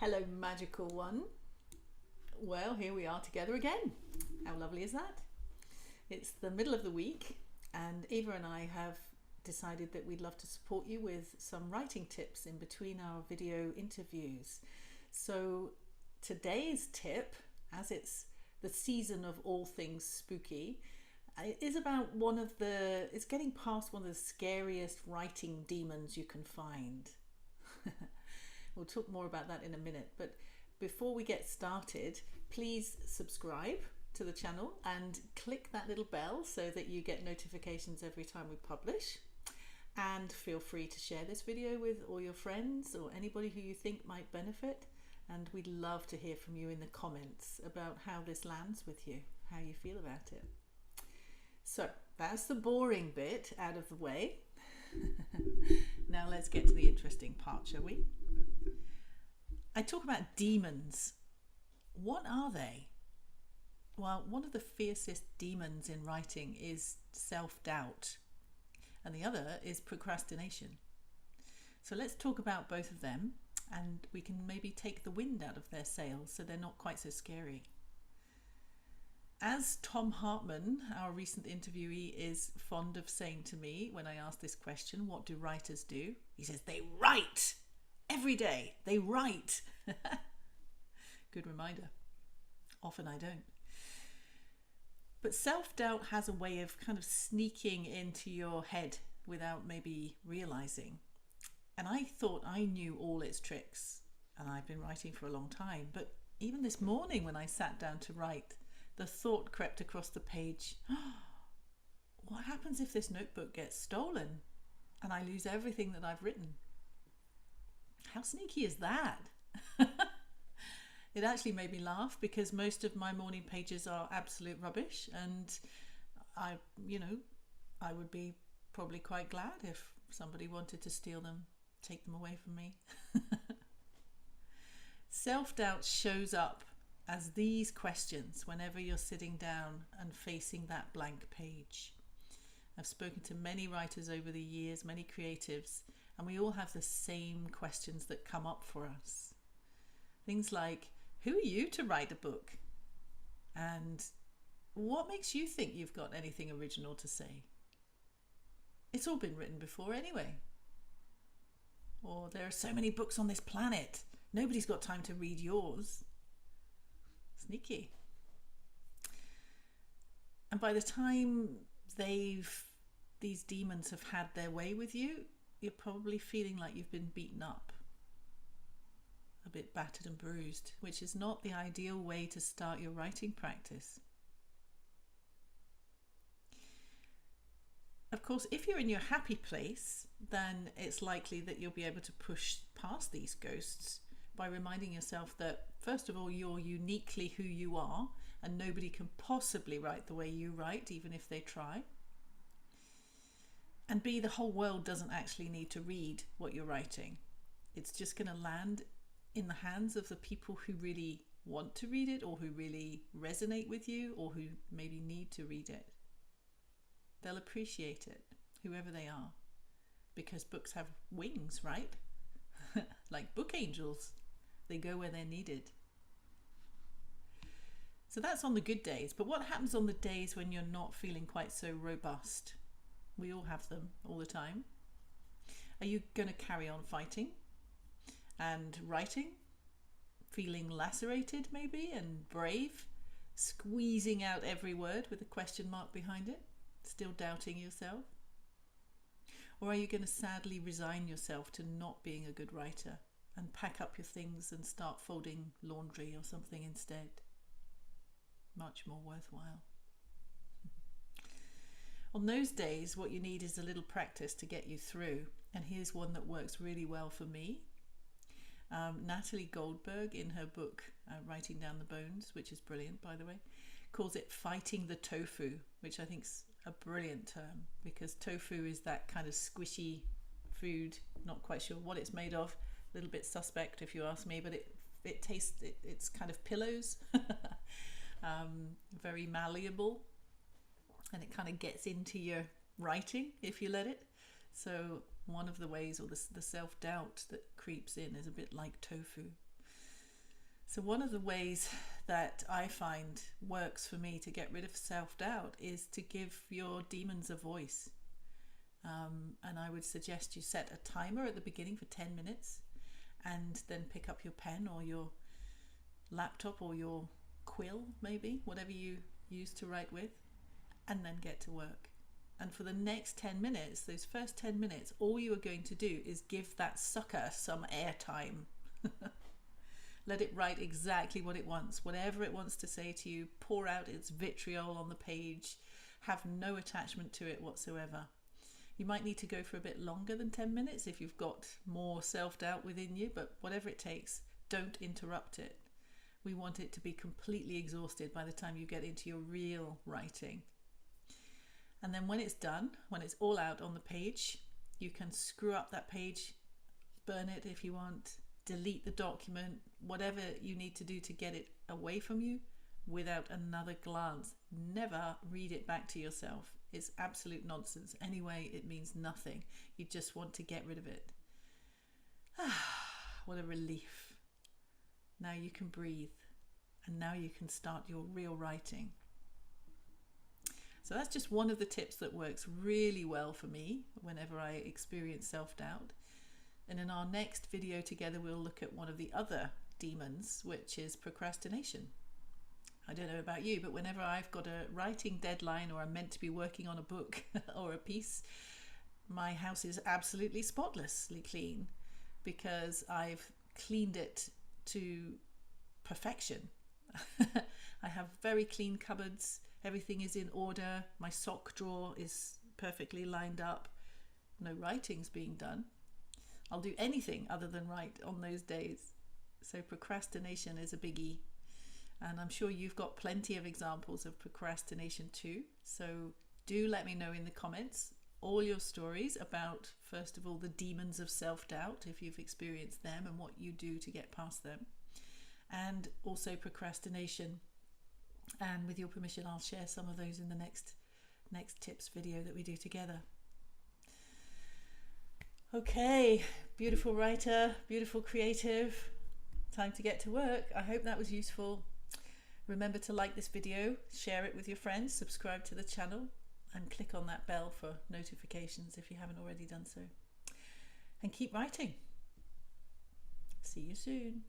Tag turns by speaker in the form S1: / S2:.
S1: Hello, magical one. Well, here we are together again. How lovely is that? It's the middle of the week, and Eva and I have decided that we'd love to support you with some writing tips in between our video interviews. So, today's tip, as it's the season of all things spooky, is about it's getting past one of the scariest writing demons you can find. We'll talk more about that in a minute, but before we get started, please subscribe to the channel and click that little bell so that you get notifications every time we publish. And feel free to share this video with all your friends or anybody who you think might benefit. And we'd love to hear from you in the comments about how this lands with you, how you feel about it. So that's the boring bit out of the way. Now let's get to the interesting part, shall we? I talk about demons. What are they? Well, one of the fiercest demons in writing is self-doubt, and the other is procrastination. So let's talk about both of them, and we can maybe take the wind out of their sails so they're not quite so scary. As Tom Hartman, our recent interviewee, is fond of saying to me when I ask this question, what do writers do? He says, they write! Every day, they write. Good reminder. Often I don't. But self-doubt has a way of kind of sneaking into your head without maybe realizing. And I thought I knew all its tricks, and I've been writing for a long time. But even this morning when I sat down to write, the thought crept across the page, what happens if this notebook gets stolen and I lose everything that I've written? How sneaky is that? It actually made me laugh because most of my morning pages are absolute rubbish, and I would be probably quite glad if somebody wanted to steal them, take them away from me. Self-doubt shows up as these questions whenever you're sitting down and facing that blank page. I've spoken to many writers over the years, many creatives, and we all have the same questions that come up for us. Things like, who are you to write a book? And what makes you think you've got anything original to say? It's all been written before anyway. Or there are so many books on this planet, nobody's got time to read yours. Sneaky. And by the time these demons have had their way with you, you're probably feeling like you've been beaten up, a bit battered and bruised, which is not the ideal way to start your writing practice. Of course, if you're in your happy place, then it's likely that you'll be able to push past these ghosts by reminding yourself that, first of all, you're uniquely who you are, and nobody can possibly write the way you write, even if they try. And B, the whole world doesn't actually need to read what you're writing. It's just going to land in the hands of the people who really want to read it, or who really resonate with you, or who maybe need to read it. They'll appreciate it, whoever they are, because books have wings, right? Like book angels. They go where they're needed. So that's on the good days. But what happens on the days when you're not feeling quite so robust? We all have them all the time. Are you going to carry on fighting and writing, feeling lacerated maybe and brave, squeezing out every word with a question mark behind it, still doubting yourself? Or are you going to sadly resign yourself to not being a good writer and pack up your things and start folding laundry or something instead? Much more worthwhile. On those days, what you need is a little practice to get you through. And here's one that works really well for me. Natalie Goldberg, in her book, Writing Down the Bones, which is brilliant, by the way, calls it fighting the tofu, which I think is a brilliant term, because tofu is that kind of squishy food, not quite sure what it's made of, a little bit suspect if you ask me, but it tastes, it's kind of pillows, very malleable, and it kind of gets into your writing if you let it. So one of the ways, or the self-doubt that creeps in, is a bit like tofu. So one of the ways that I find works for me to get rid of self-doubt is to give your demons a voice. And I would suggest you set a timer at the beginning for 10 minutes and then pick up your pen or your laptop or your quill, maybe, whatever you use to write with, and then get to work. And for the next 10 minutes, those first 10 minutes, all you are going to do is give that sucker some airtime. Let it write exactly what it wants, whatever it wants to say to you. Pour out its vitriol on the page. Have no attachment to it whatsoever. You might need to go for a bit longer than 10 minutes if you've got more self-doubt within you, but whatever it takes, don't interrupt it. We want it to be completely exhausted by the time you get into your real writing. And then when it's done, when it's all out on the page, you can screw up that page, burn it if you want, delete the document, whatever you need to do to get it away from you without another glance. Never read it back to yourself. It's absolute nonsense. Anyway, it means nothing. You just want to get rid of it. What a relief. Now you can breathe, and now you can start your real writing. So that's just one of the tips that works really well for me whenever I experience self-doubt. And in our next video together, we'll look at one of the other demons, which is procrastination. I don't know about you, but whenever I've got a writing deadline or I'm meant to be working on a book or a piece, my house is absolutely spotlessly clean because I've cleaned it to perfection. I have very clean cupboards. Everything is in order. My sock drawer is perfectly lined up. No writing's being done. I'll do anything other than write on those days. So procrastination is a biggie. And I'm sure you've got plenty of examples of procrastination too. So do let me know in the comments all your stories about, first of all, the demons of self-doubt, if you've experienced them and what you do to get past them. And also procrastination. And with your permission, I'll share some of those in the next tips video that we do together. Okay, beautiful writer, beautiful creative. Time to get to work. I hope that was useful. Remember to like this video, share it with your friends, subscribe to the channel, and click on that bell for notifications if you haven't already done so. And keep writing. See you soon.